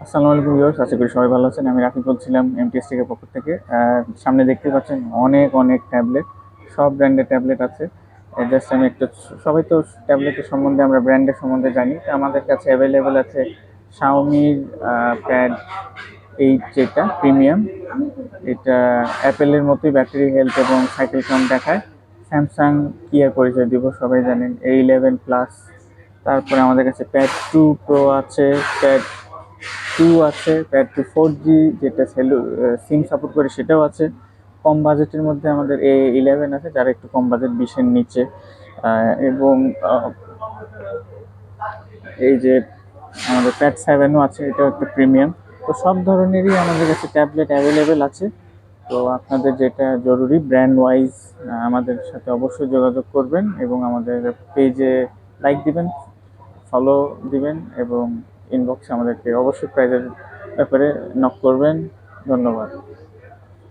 আসসালামু আলাইকুম ভিউয়ার্স, আশা করি সবাই ভালো আছেন। আমি রাকিব বলছিলাম এমটিএস টেকের পক্ষ থেকে। সামনে দেখতে পাচ্ছেন অনেক অনেক ট্যাবলেট, সব ব্র্যান্ডের ট্যাবলেট আছে। জাস্ট আমি একটু, সবাই তো ট্যাবলেটের সম্বন্ধে, আমরা ব্র্যান্ডের সম্বন্ধে জানি। তো আমাদের কাছে অ্যাভেলেবেল আছে শাওমির প্যাড 8, যেটা প্রিমিয়াম। এটা অ্যাপেলের মতোই ব্যাটারি হেলথ এবং সাইকেল কাউন্ট দেখায়। স্যামসাং কি আর পরিচয় দিব, সবাই জানেন A11 প্লাস। তারপরে আমাদের কাছে প্যাড 2 প্রো আছে, প্যাড 2 আছে, প্যাড 2 4G, যেটা সিম সাপোর্ট করে, সেটাও আছে। কম বাজেটের মধ্যে আমাদের A11 আছে, যারা একটু কম বাজেট 20-এর নিচে। এবং এই যে আমাদের প্যাড 7ও আছে, এটাও একটা প্রিমিয়াম। তো সব ধরনেরই আমাদের কাছে ট্যাবলেট অ্যাভেলেবেল আছে। তো আপনাদের যেটা জরুরি ব্র্যান্ড ওয়াইজ আমাদের সাথে অবশ্যই যোগাযোগ করবেন এবং আমাদের পেজে লাইক দিবেন, ফলো দিবেন এবং ইনবক্সে আমাদেরকে অবশ্যই প্রাইজের ব্যাপারে নক করবেন। ধন্যবাদ।